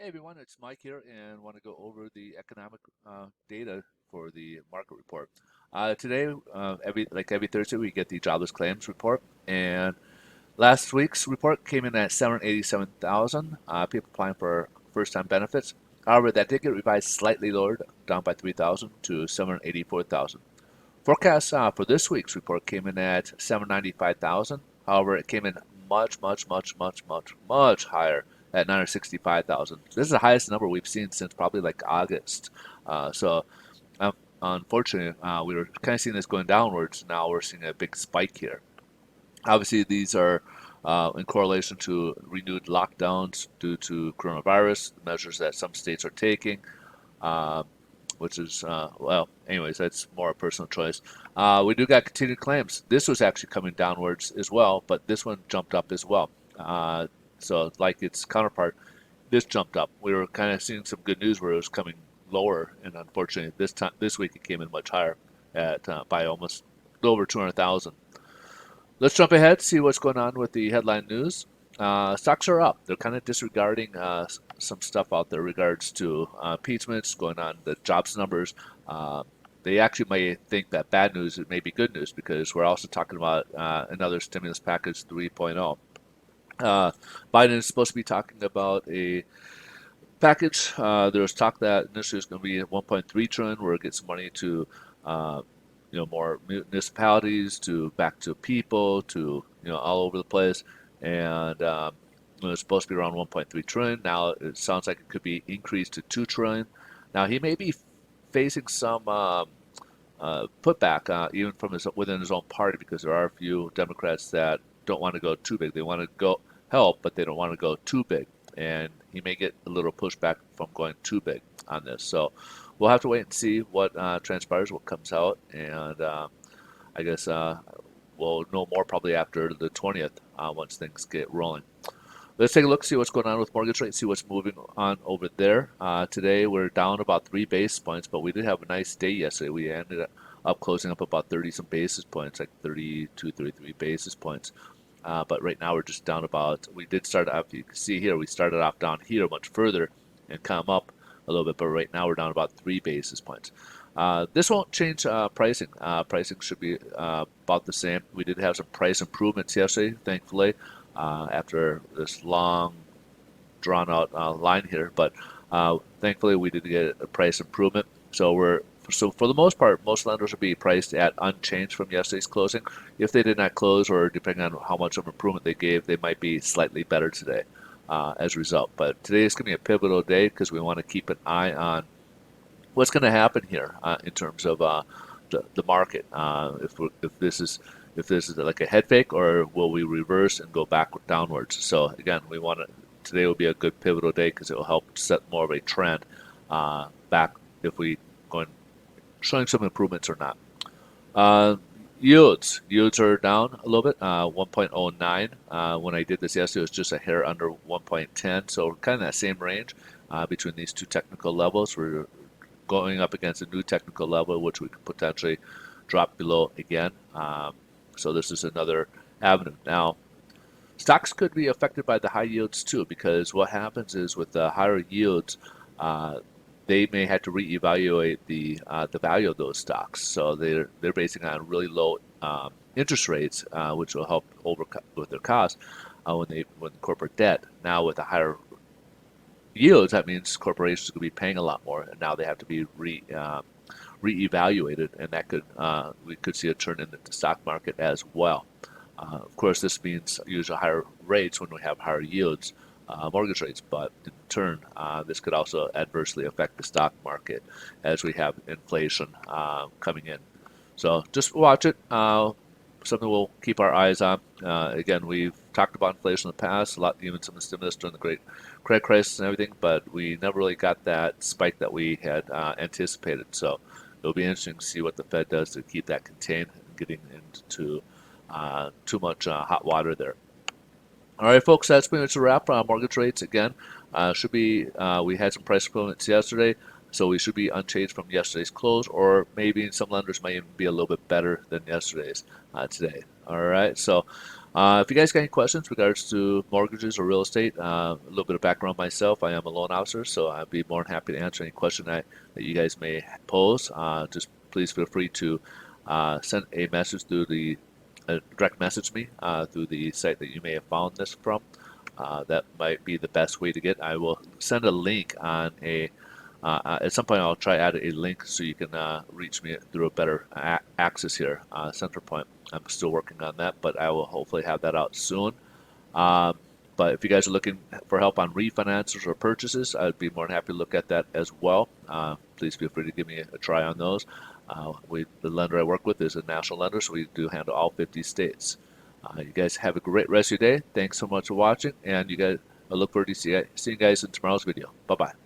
Hey everyone, it's Mike here, and want to go over the economic data for the market report. Today, every Thursday, we get the jobless claims report, and last week's report came in at 787,000 people applying for first-time benefits. However, that did get revised slightly lower, down by 3,000 to 784,000. Forecast for this week's report came in at 795,000. However, it came in much higher at 965,000. This is the highest number we've seen since probably like August. So, unfortunately, we were kind of seeing this going downwards. Now we're seeing a big spike here. Obviously, these are in correlation to renewed lockdowns due to coronavirus, measures that some states are taking. Uh, which is well, anyways, that's more a personal choice. We do got continued claims. This was actually coming downwards as well, but this one jumped up as well. So like its counterpart, this jumped up. We were kind of seeing some good news where it was coming lower, and unfortunately, this week it came in much higher at by almost over 200,000. Let's jump ahead, see what's going on with the headline news. Stocks are up. They're kind of disregarding some stuff out there regards to impeachments going on, the jobs numbers. Uh, they actually may think that bad news it may be good news because we're also talking about another stimulus package 3.0. Uh, Biden is supposed to be talking about a package. There was talk that initially it's going to be 1.3 trillion, where it gets money to uh, more municipalities, to back to people, to all over the place, and it's supposed to be around 1.3 trillion. Now it sounds like it could be increased to 2 trillion. Now he may be facing some putback even from within his own party because there are a few Democrats that don't want to go too big. They want to go help, but they don't want to go too big, and he may get a little pushback from going too big on this. So we'll have to wait and see what transpires, what comes out, and I guess we'll know more probably after the 20th once things get rolling. Let's take a look, see what's going on with mortgage rates, see what's moving on over there. Today we're down about 3 basis points, but we did have a nice day yesterday. We ended up closing up about 30 some basis points, like 32, 33 basis points. But right now we're just down about, we did start off, you can see here, we started off down here much further and come up a little bit, but right now we're down about 3 basis points. This won't change pricing. Pricing should be about the same. We did have some price improvements yesterday, thankfully, after this long, drawn-out line here. But thankfully, we did get a price improvement. So for the most part, most lenders will be priced at unchanged from yesterday's closing. If they did not close, or depending on how much of improvement they gave, they might be slightly better today as a result. But today is going to be a pivotal day because we want to keep an eye on what's going to happen here in terms of the market. If this is like a head fake, or will we reverse and go backward downwards? So again, we want to today will be a good pivotal day because it will help set more of a trend back if we going showing some improvements or not. Uh, yields are down a little bit, 1.09. When I did this yesterday, it was just a hair under 1.10, so kind of that same range between these two technical levels. We're going up against a new technical level, which we could potentially drop below again. So this is another avenue. Now, stocks could be affected by the high yields too, because what happens is with the higher yields, uh, they may have to reevaluate the value of those stocks. So they're basing on really low interest rates, which will help over with their costs when corporate debt. Now with the higher yields, that means corporations could be paying a lot more, and now they have to be reevaluated, and that could we could see a turn in the stock market as well. Of course, this means usually higher rates when we have higher yields, mortgage rates, but in turn, this could also adversely affect the stock market as we have inflation coming in. So just watch it. Something we'll keep our eyes on. Again, we've talked about inflation in the past, a lot, even some of the stimulus during the Great Credit Crisis and everything, but we never really got that spike that we had anticipated. So it'll be interesting to see what the Fed does to keep that contained and getting into too much hot water there. All right, folks, that's pretty much a wrap. Mortgage rates, again, should be, we had some price improvements yesterday, so we should be unchanged from yesterday's close, or maybe some lenders might even be a little bit better than yesterday's today. All right. So, if you guys got any questions regards to mortgages or real estate, a little bit of background myself, I am a loan officer, so I'd be more than happy to answer any question that you guys may pose. Just please feel free to send a message through the direct message me through the site that you may have found this from. That might be the best way to get. I will send a link on a at some point, I'll try add a link so you can reach me through a better access here, center point. I'm still working on that, but I will hopefully have that out soon. Um, but if you guys are looking for help on refinances or purchases, I'd be more than happy to look at that as well. Please feel free to give me a try on those. The lender I work with is a national lender, so we do handle all 50 states. You guys have a great rest of your day. Thanks so much for watching, and I look forward to seeing you guys in tomorrow's video. Bye bye.